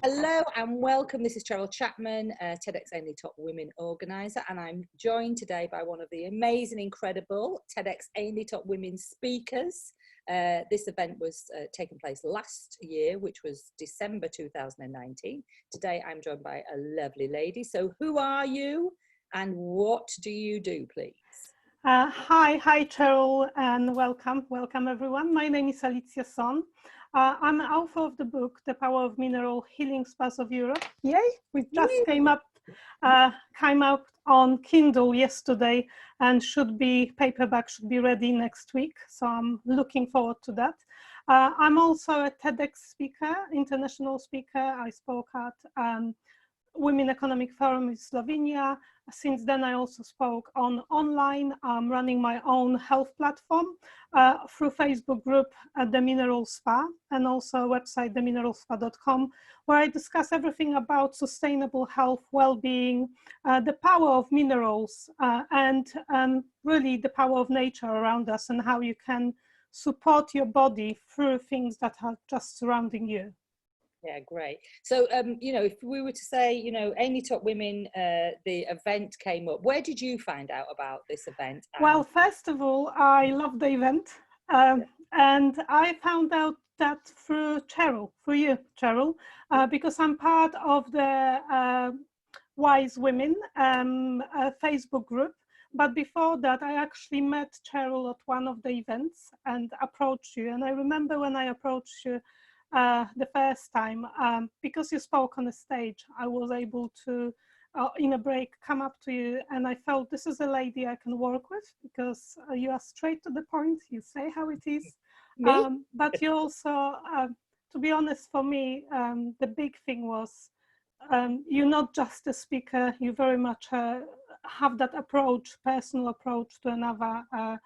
Hello and welcome. This is Cheryl Chapman, TEDx Ainley Top Women organizer, and I'm joined today by one of the amazing, incredible TEDx Ainley Top Women speakers. This event was taking place last year, which was December 2019. Today I'm joined by a lovely lady. So who are you and what do you do, please? Hi Cheryl, and welcome everyone. My name is Alicya Son. I'm author of the book, The Power of Mineral Healing Spas of Europe. Yay! We just came out on Kindle yesterday and paperback should be ready next week. So I'm looking forward to that. I'm also a TEDx speaker, international speaker. I spoke at Women Economic Forum in Slovenia. Since then, I also spoke online. I'm running my own health platform through Facebook group at The Mineral Spa, and also a website, themineralspa.com, where I discuss everything about sustainable health, well-being, the power of minerals, and really the power of nature around us, and how you can support your body through things that are just surrounding you. Yeah, great. So, if we were to say, Ainley Top Women, the event came up. Where did you find out about this event? Well, first of all, I love the event. And I found out that through you, Cheryl, because I'm part of the Wise Women Facebook group. But before that, I actually met Cheryl at one of the events and approached you. And I remember when I approached you, the first time, because you spoke on the stage, I was able to, in a break, come up to you, and I felt this is a lady I can work with, because you are straight to the point, you say how it is, but you also, to be honest, for me, the big thing was, you're not just a speaker, you very much have that approach, personal approach to another a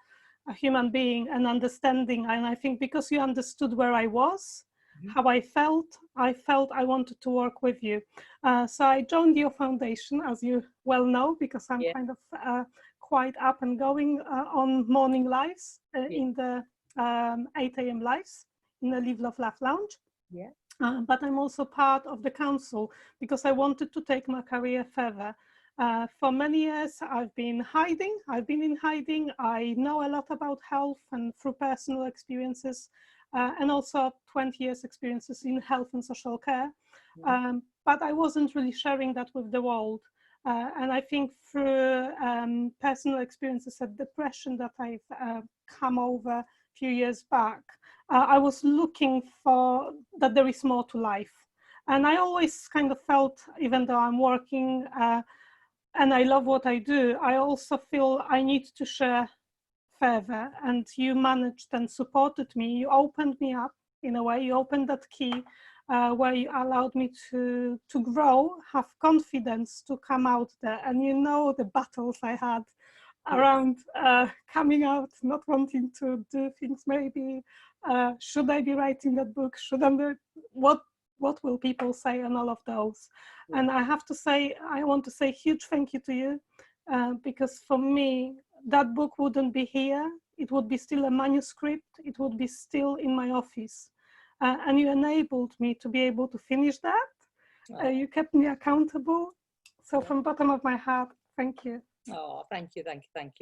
human being, and understanding, and I think because you understood where I was, how I felt I wanted to work with you. So I joined your foundation, as you well know, because I'm kind of quite up and going on morning lives in the 8 a.m. lives in the Live, Love, Laugh Lounge. But I'm also part of the council because I wanted to take my career further. For many years, I've been in hiding. I know a lot about health and through personal experiences, and also 20 years experiences in health and social care. But I wasn't really sharing that with the world. And I think through personal experiences of depression that I've come over a few years back, I was looking for that there is more to life. And I always kind of felt, even though I'm working and I love what I do, I also feel I need to share further, and you managed and supported me. You opened me up in a way. You opened that key where you allowed me to grow, have confidence to come out there. And the battles I had around coming out, not wanting to do things. Maybe should I be writing that book? Should I? What will people say? And all of those. And I have to say, I want to say a huge thank you to you, because for me, that book wouldn't be here. It would be still a manuscript. It would be still in my office. And you enabled me to be able to finish that. You kept me accountable. So from the bottom of my heart, thank you. Oh, thank you.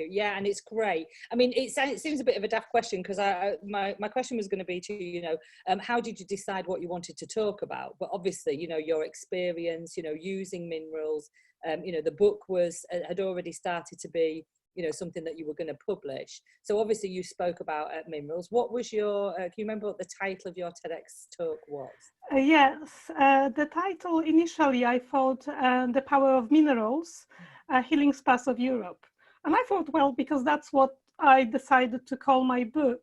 Yeah, and it's great. I mean, it seems a bit of a daft question, because my question was going to be to you, how did you decide what you wanted to talk about? But obviously, your experience, using minerals, the book had already started to be, something that you were going to publish. So obviously you spoke about minerals. What was your, can you remember what the title of your TEDx talk was? Yes, the title initially I thought The Power of Minerals, Healing Spas of Europe. And I thought, well, because that's what I decided to call my book.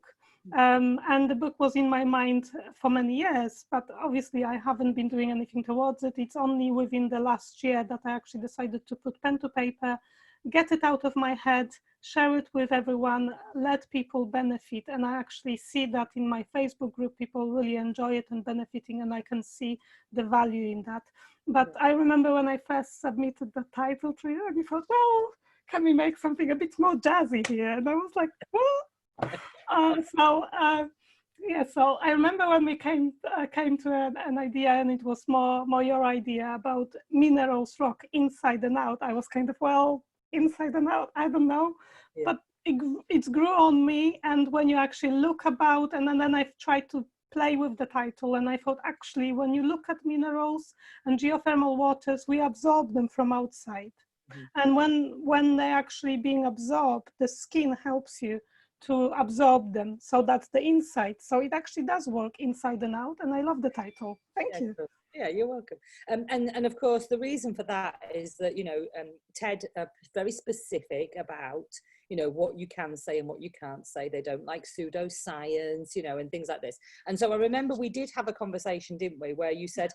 And the book was in my mind for many years, but obviously I haven't been doing anything towards it. It's only within the last year that I actually decided to put pen to paper, get it out of my head, share it with everyone, let people benefit. And I actually see that in my Facebook group, people really enjoy it and benefiting, and I can see the value in that. But I remember when I first submitted the title to you, and you thought, well, can we make something a bit more jazzy here? And I was like, well, Yeah, so I remember when we came to an idea, and it was more your idea about minerals rock inside and out. I was kind of, well, inside and out, I don't know, Yeah. but it grew on me. And when you actually look about, and then I've tried to play with the title, and I thought, actually, when you look at minerals and geothermal waters, we absorb them from outside. And when they're actually being absorbed, the skin helps you to absorb them. So that's the inside. So it actually does work inside and out. And I love the title. Thank you. Yeah, you're welcome. And of course, the reason for that is that, you know, TED are very specific about, you know, what you can say and what you can't say. They don't like pseudoscience, you know, and things like this. And so I remember we did have a conversation, didn't we, where you said,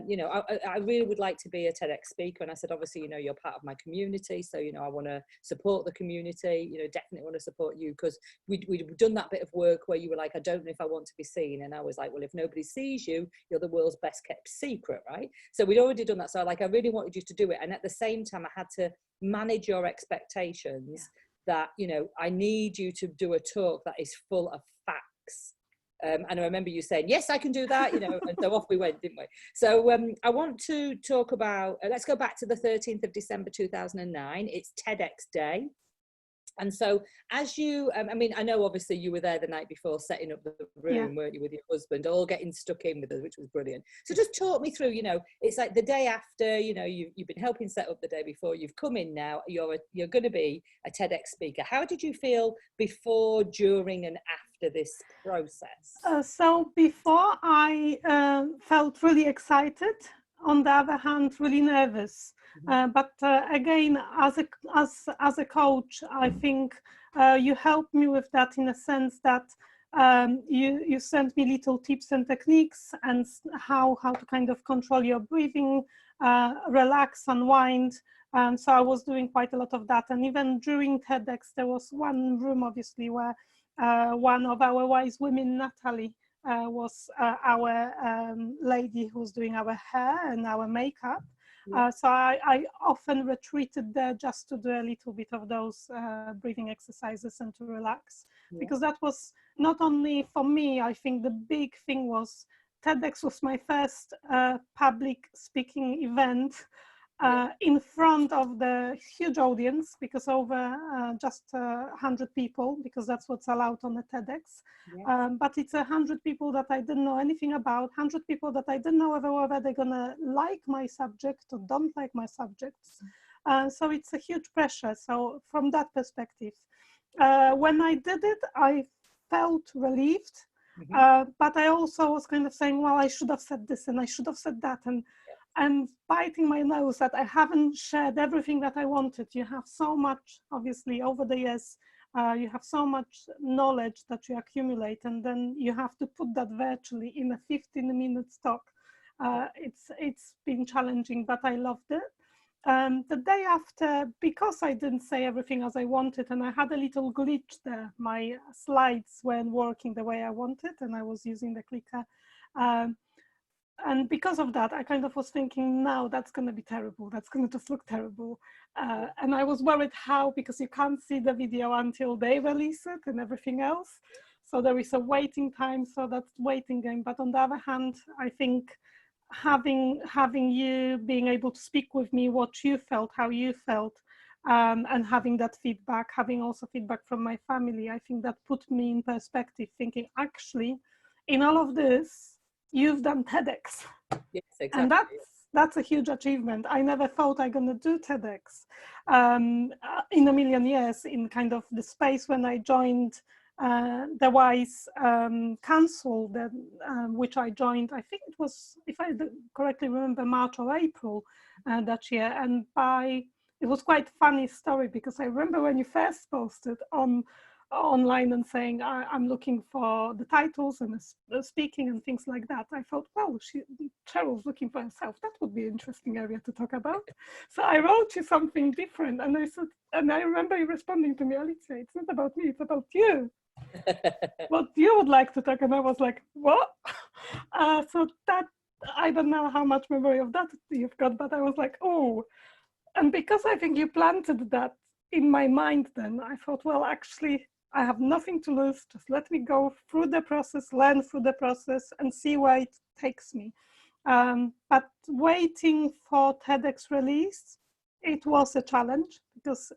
you know, I really would like to be a TEDx speaker. And I said, obviously, you know, you're part of my community. So, you know, I want to support the community, you know, definitely want to support you, because we'd done that bit of work where you were like, I don't know if I want to be seen. And I was like, well, if nobody sees you, you're the world's best kept secret, right? So we'd already done that. So like, I really wanted you to do it. And at the same time, I had to manage your expectations that, you know, I need you to do a talk that is full of facts. And I remember you saying, yes, I can do that, you know, and so off we went, didn't we? So I want to talk about, let's go back to the 13th of December, 2009. It's TEDx Day. And so as you, I mean, I know obviously you were there the night before setting up the room, weren't you, with your husband, all getting stuck in with us, which was brilliant. So just talk me through, you know, it's like the day after, you know, you've been helping set up the day before, you've come in now, you're going to be a TEDx speaker. How did you feel before, during and after this process? So before, I felt really excited. On the other hand, really nervous. But again, as a coach, I think you helped me with that, in a sense that you sent me little tips and techniques, and how to kind of control your breathing, relax, unwind. So I was doing quite a lot of that. And even during TEDx, there was one room, obviously, where one of our wise women, Natalie, was our lady who's doing our hair and our makeup. So I often retreated there just to do a little bit of those breathing exercises and to relax, because that was not only for me. I think the big thing was TEDx was my first public speaking event in front of the huge audience, because over just 100 people, because that's what's allowed on the TEDx. But it's 100 people that I didn't know anything about, 100 people that I didn't know whether they're gonna like my subject or don't like my subjects. So it's a huge pressure. So from that perspective, when I did it, I felt relieved. But I also was kind of saying, well, I should have said this and I should have said that, and I'm biting my nose that I haven't shared everything that I wanted. You have so much, obviously, over the years, you have so much knowledge that you accumulate, and then you have to put that virtually in a 15-minute talk. It's been challenging, but I loved it. The day after, because I didn't say everything as I wanted, and I had a little glitch there, my slides weren't working the way I wanted, and I was using the clicker. And because of that, I kind of was thinking, now that's going to be terrible. That's going to just look terrible. And I was worried how, because you can't see the video until they release it and everything else. So there is a waiting time. So that's waiting game. But on the other hand, I think having you being able to speak with me, what you felt, how you felt, and having that feedback, having also feedback from my family, I think that put me in perspective, thinking, actually, in all of this, you've done TEDx. Yes, exactly. And that's a huge achievement. I never thought I'm going to do TEDx in a million years, in kind of the space when I joined the WISE Council, which I joined, I think it was, if I correctly remember, March or April that year. And it was quite a funny story, because I remember when you first posted online and saying, I'm looking for the titles and speaking and things like that, I thought, well, Cheryl's looking for herself. That would be an interesting area to talk about. So I wrote you something different, and I said, and I remember you responding to me, Alicia, it's not about me, it's about you. What you would like to talk, and I was like, what? So that, I don't know how much memory of that you've got, but I was like, oh. And because I think you planted that in my mind, then I thought, well, actually, I have nothing to lose. Just let me go through the process, learn through the process, and see where it takes me. But waiting for TEDx release, it was a challenge because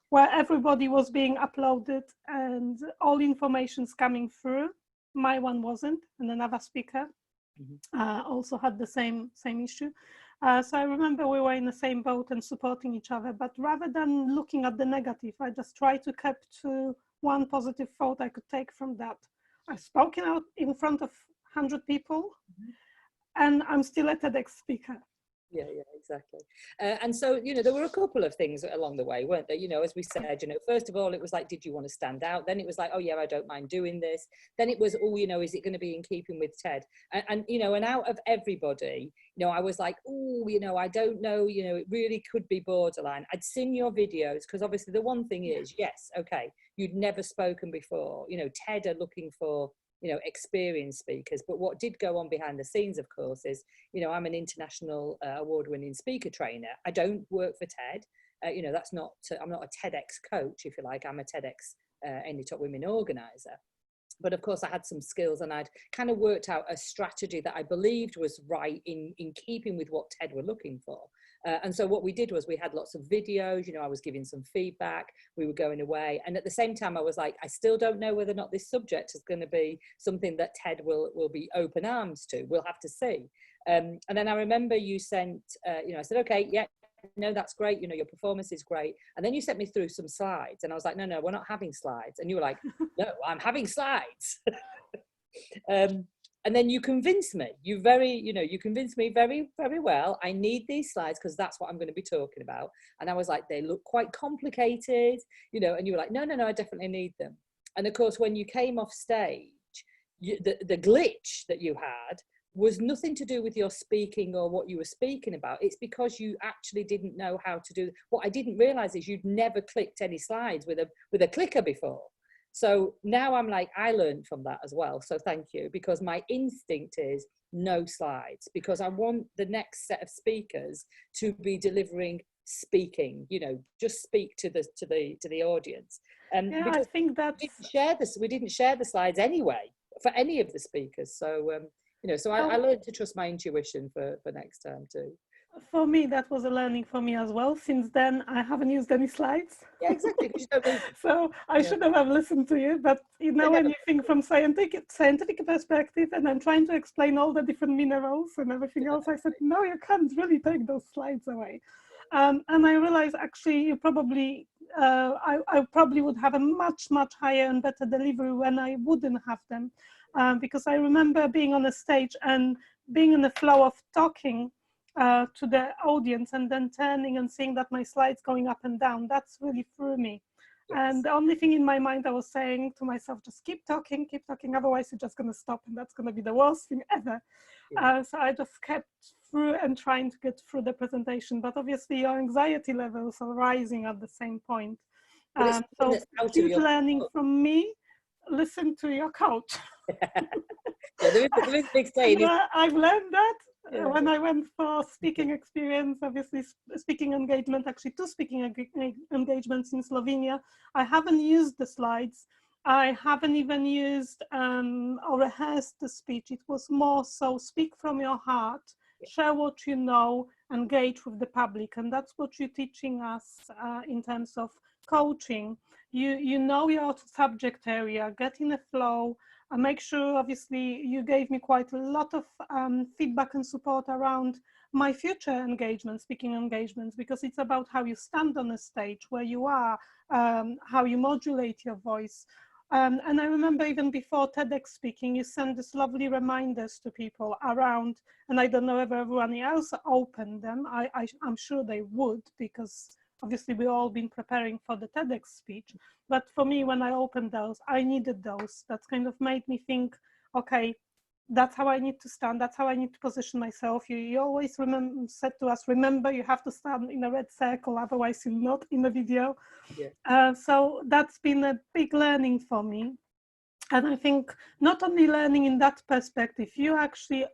where everybody was being uploaded and all information's coming through, my one wasn't, and another speaker also had the same issue. So I remember we were in the same boat and supporting each other, but rather than looking at the negative, I just tried to keep to one positive thought I could take from that. I've spoken out in front of 100 people, and I'm still a TEDx speaker. Yeah, exactly. And so, there were a couple of things along the way, weren't there? As we said, first of all, it was like, did you want to stand out? Then it was like, oh yeah, I don't mind doing this. Then it was, oh, is it going to be in keeping with TED? And out of everybody, I was like, oh, I don't know, it really could be borderline. I'd seen your videos, because obviously the one thing is, yes, okay, you'd never spoken before. TED are looking for experienced speakers, but what did go on behind the scenes, of course, is I'm an international award-winning speaker trainer. I don't work for TED. That's not I'm not a TEDx coach, if you like. I'm a TEDx AinleyTopWomen organizer. But of course I had some skills, and I'd kind of worked out a strategy that I believed was right in keeping with what TED were looking for. And so what we did was we had lots of videos, I was giving some feedback, we were going away. And at the same time, I was like, I still don't know whether or not this subject is going to be something that TED will be open arms to. We'll have to see. And then I remember you sent, I said, okay, yeah, no, that's great. Your performance is great. And then you sent me through some slides, and I was like, no, we're not having slides. And you were like, no, I'm having slides. And then you convinced me. You convinced me very, very well. I need these slides because that's what I'm going to be talking about. And I was like, they look quite complicated, and you were like, no, I definitely need them. And of course, when you came off stage, the glitch that you had was nothing to do with your speaking or what you were speaking about. It's because you actually didn't know how to do. What I didn't realize is you'd never clicked any slides with a clicker before. So now I'm like, I learned from that as well. So thank you, because my instinct is no slides, because I want the next set of speakers to be delivering speaking, just speak to the audience. I think that we didn't share the slides anyway for any of the speakers. So I learned to trust my intuition for next term too. For me, that was a learning for me as well. Since then, I haven't used any slides. Yeah, exactly. So I should have listened to you. But when you think from scientific perspective, and I'm trying to explain all the different minerals and everything else, I said, no, you can't really take those slides away. And I realized actually, you probably, I probably would have a much higher and better delivery when I wouldn't have them, because I remember being on a stage and being in the flow of talking to the audience, and then turning and seeing that my slides going up and down. That's really threw me. Yes. And the only thing in my mind, I was saying to myself, just keep talking, otherwise you're just going to stop, and that's going to be the worst thing ever. Yeah. So I just kept through and trying to get through the presentation, but obviously your anxiety levels are rising at the same point. So keep learning from me, listen to your coach. Yeah, there is a big saying. I've learned that. When I went for speaking experience, obviously speaking engagement, actually 2 speaking engagements in Slovenia, I haven't used the slides. I haven't even used or rehearsed the speech. It was more so speak from your heart, share what you know, engage with the public. And that's what you're teaching us in terms of coaching. You know your subject area, get in a flow. Make sure, obviously, you gave me quite a lot of feedback and support around my future engagements, speaking engagements, because it's about how you stand on a stage, where you are, how you modulate your voice. And I remember even before TEDx speaking, you send these lovely reminders to people around, and I don't know if everyone else opened them. I'm sure they would, because obviously we've all been preparing for the TEDx speech. But for me, when I opened those, I needed those. That kind of made me think, okay, that's how I need to stand. That's how I need to position myself. You always said to us, remember, you have to stand in a red circle, otherwise you're not in the video. Yeah. So that's been a big learning for me. And I think not only learning in that perspective, you actually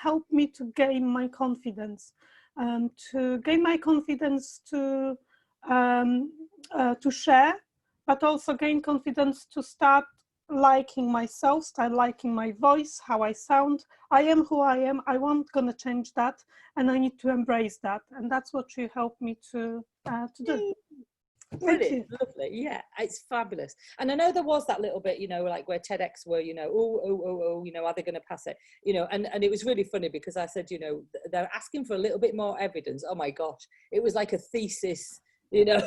helped me to gain my confidence. To gain my confidence to share, but also gain confidence to start liking myself, start liking my voice, how I sound. I am who I am. I won't gonna change that, and I need to embrace that. And that's what you helped me to do. Brilliant, lovely. Yeah, it's fabulous. And I know there was that little bit, you know, like where TEDx were, you know, you know, are they going to pass it? You know, and it was really funny because I said, you know, they're asking for a little bit more evidence. Oh my gosh, it was like a thesis, you know,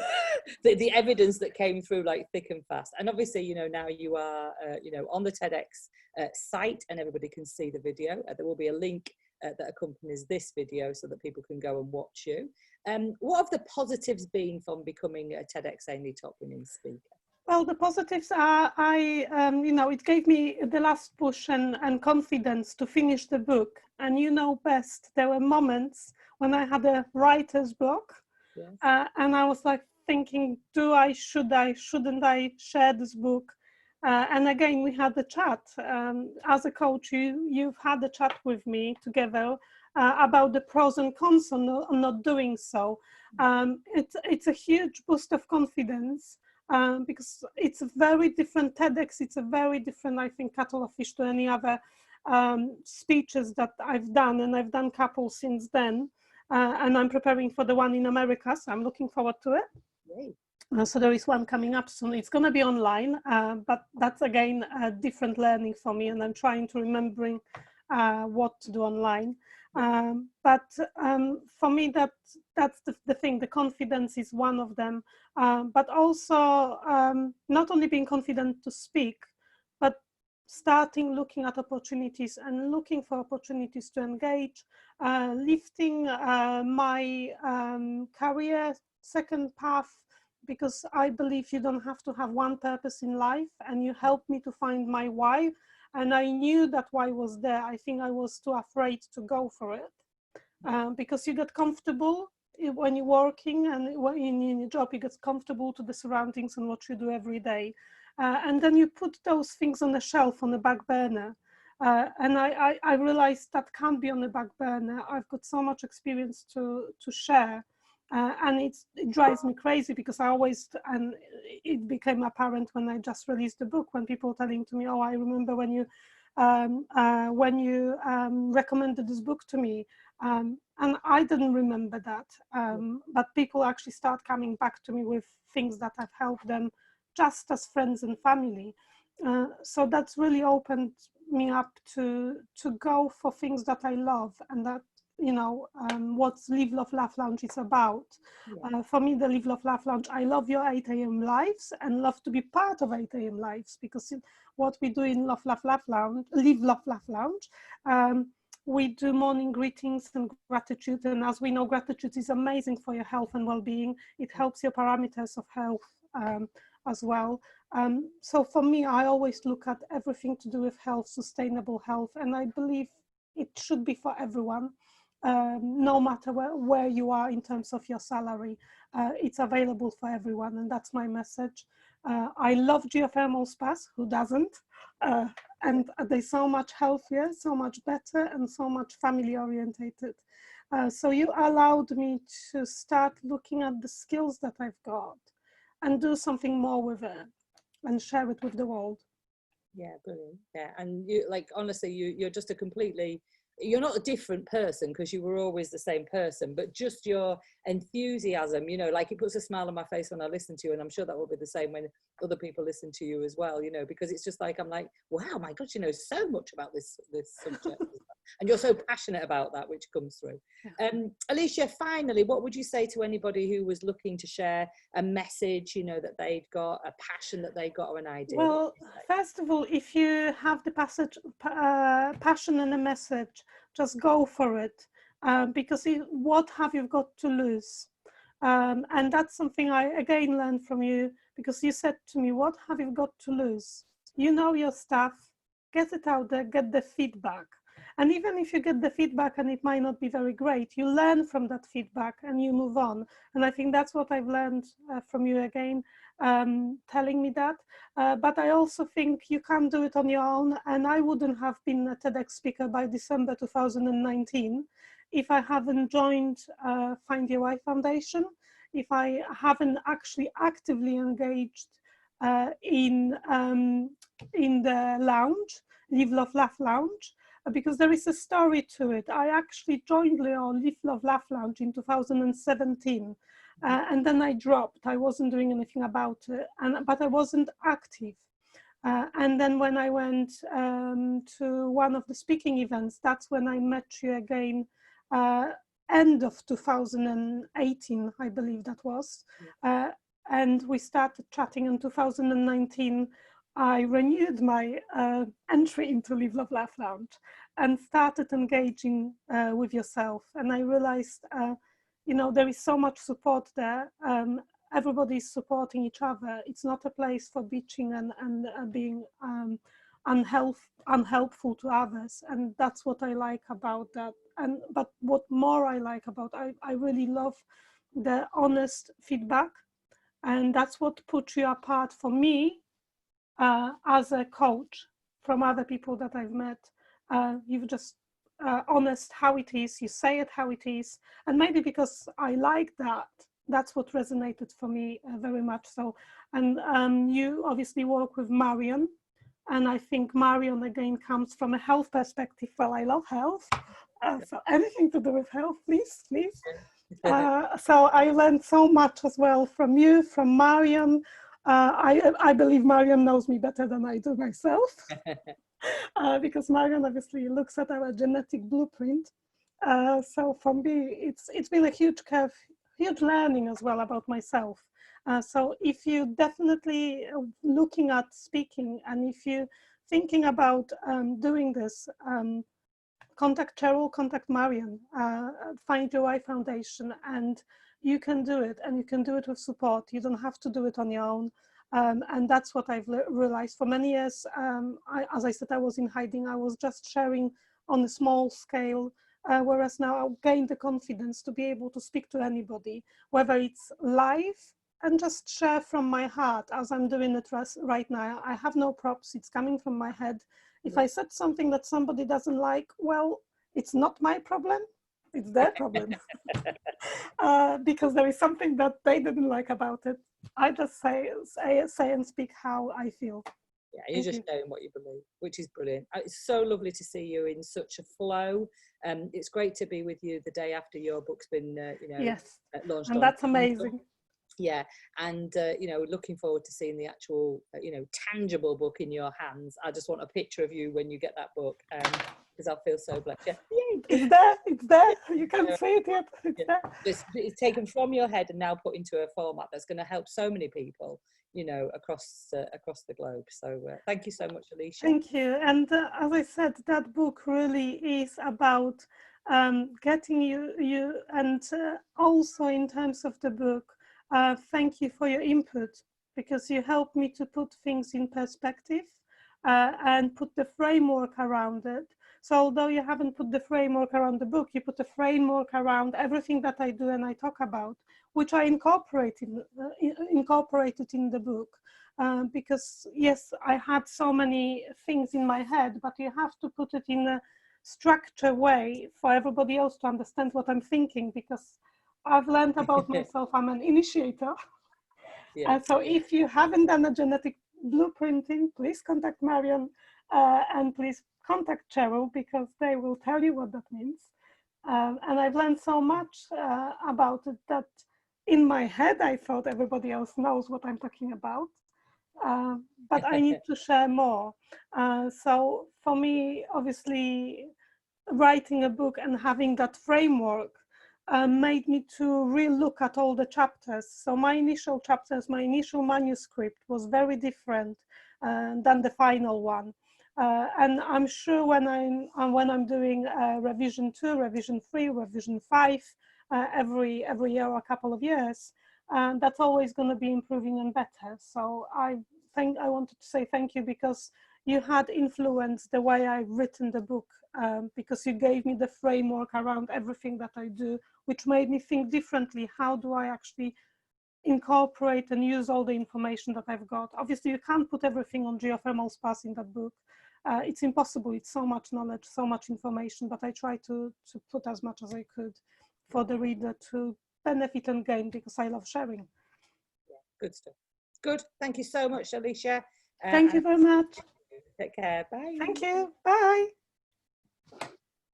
the evidence that came through like thick and fast. And obviously, you know, now you are, you know, on the TEDx site, and everybody can see the video. There will be a link that accompanies this video so that people can go and watch you. What have the positives been from becoming a TEDx Ainley Top Women speaker? Well, the positives are, you know, it gave me the last push and confidence to finish the book. And you know best, there were moments when I had a writer's block. Yes. And I was like thinking, shouldn't I share this book? And again, we had the chat. As a coach, you've had a chat with me together about the pros and cons on not doing so. It's a huge boost of confidence because it's a very different TEDx. It's a very different, I think, kettle of fish to any other speeches that I've done, and I've done couple since then. And I'm preparing for the one in America, so I'm looking forward to it. Yay. So there is one coming up soon. It's going to be online, but that's again a different learning for me, and I'm trying to remembering what to do online. But for me, that's the thing. The confidence is one of them, but also not only being confident to speak, but starting looking at opportunities and looking for opportunities to engage, lifting my career second path, because I believe you don't have to have one purpose in life, and you helped me to find my why. And I knew that why was there. I think I was too afraid to go for it because you get comfortable when you're working, and when in your job, you get comfortable to the surroundings and what you do every day. And then you put those things on the shelf on the back burner. And I realized that can't be on the back burner. I've got so much experience to share. And it drives me crazy because and it became apparent when I just released the book, when people were telling to me, oh, I remember when you recommended this book to me. And I didn't remember that. But people actually start coming back to me with things that have helped them just as friends and family. So that's really opened me up to go for things that I love, and that, you know, what's Live, Love, Laugh Lounge is about. Yeah. For me, the Live, Love, Laugh Lounge, I love your 8 a.m. lives and love to be part of 8 a.m. lives, because what we do in Love, Laugh, Laugh Lounge, Live, Love, Laugh Lounge, we do morning greetings and gratitude. And as we know, gratitude is amazing for your health and well-being. It helps your parameters of health as well. So for me, I always look at everything to do with health, sustainable health, and I believe it should be for everyone. No matter where you are in terms of your salary, it's available for everyone, and that's my message. I love geothermal spas, who doesn't? And they're so much healthier, so much better, and so much family orientated. So you allowed me to start looking at the skills that I've got and do something more with it and share it with the world. Yeah, brilliant. Yeah, and you, like, honestly, you're just a completely, you're not a different person, because you were always the same person, but just your enthusiasm, you know, like, it puts a smile on my face when I listen to you, and I'm sure that will be the same when other people listen to you as well, you know, because it's just like, I'm like, wow, my God, you know so much about this subject. And you're so passionate about that, which comes through. Alicia, finally, what would you say to anybody who was looking to share a message, you know, that they'd got, a passion that they got, or an idea? Well, first of all, if you have the passion and a message, just go for it, because what have you got to lose? And that's something I again learned from you, because you said to me, what have you got to lose? You know your stuff, get it out there, get the feedback. And even if you get the feedback and it might not be very great, you learn from that feedback and you move on. And I think that's what I've learned from you again, telling me that. But I also think you can't do it on your own. And I wouldn't have been a TEDx speaker by December 2019 if I haven't joined Find Your Why Foundation, if I haven't actually actively engaged in the lounge, Live, Love, Laugh Lounge, because there is a story to it. I actually joined Live, Love, Laugh Lounge in 2017, and then I dropped. I wasn't doing anything about it, but I wasn't active. And then when I went to one of the speaking events, that's when I met you again, end of 2018, I believe that was. And we started chatting in 2019. I renewed my entry into Live, Love, Laugh Lounge and started engaging with yourself. And I realized, you know, there is so much support there. Everybody is supporting each other. It's not a place for bitching and being unhelpful to others. And that's what I like about that. But what more I like about, I really love the honest feedback. And that's what puts you apart for me as a coach from other people that I've met. You've just honest how it is, you say it how it is. And maybe because I like that, that's what resonated for me very much so. And you obviously work with Marion. And I think Marion again comes from a health perspective. Well, I love health. So anything to do with health, please, please. So I learned so much as well from you, from Marion. I believe Marion knows me better than I do myself, because Marion obviously looks at our genetic blueprint. So for me, it's been a huge curve, huge learning as well about myself. So if you definitely looking at speaking, and if you're thinking about doing this, contact Cheryl, contact Marion, Find Your Why Foundation, and you can do it, and you can do it with support. You don't have to do it on your own. And that's what I've realized. For many years, as I said, I was in hiding. I was just sharing on a small scale, whereas now I've gained the confidence to be able to speak to anybody, whether it's live and just share from my heart, as I'm doing it right now. I have no props, it's coming from my head. If I said something that somebody doesn't like, well, it's not my problem, it's their problem. Because there is something that they didn't like about it. I just say and speak how I feel. Yeah, you're just knowing what you believe, which is brilliant. It's so lovely to see you in such a flow. It's great to be with you the day after your book's been, yes, launched. And that's amazing. Yeah, and looking forward to seeing the actual tangible book in your hands. I just want a picture of you when you get that book, because I'll feel so blessed. Yeah. It's there, you can't see it yet. It's taken from your head and now put into a format that's going to help so many people across the globe. So thank you so much, Alicia. Thank you. And as I said, that book really is about getting you and also in terms of the book, thank you for your input, because you helped me to put things in perspective and put the framework around it. So although you haven't put the framework around the book, you put a framework around everything that I do and I talk about, which I incorporated in the book. Because yes, I had so many things in my head, but you have to put it in a structured way for everybody else to understand what I'm thinking, because I've learned about myself, I'm an initiator. Yeah. So if you haven't done a genetic blueprinting, please contact Marion and please contact Cheryl, because they will tell you what that means. And I've learned so much about it that in my head, I thought everybody else knows what I'm talking about. But I need to share more. So for me, obviously, writing a book and having that framework made me to re-look at all the chapters. So my initial chapters, my initial manuscript was very different than the final one. And I'm sure when I'm doing revision 2, revision 3, revision 5 every year or a couple of years, that's always going to be improving and better. So I wanted to say thank you, because you had influenced the way I've written the book, because you gave me the framework around everything that I do, which made me think differently. How do I actually incorporate and use all the information that I've got? Obviously, you can't put everything on geothermal spas in that book. It's impossible. It's so much knowledge, so much information, but I try to put as much as I could for the reader to benefit and gain, because I love sharing. Yeah, good stuff. Good. Thank you so much, Alicia. Thank you very much. Take care. Bye. Thank you. Bye.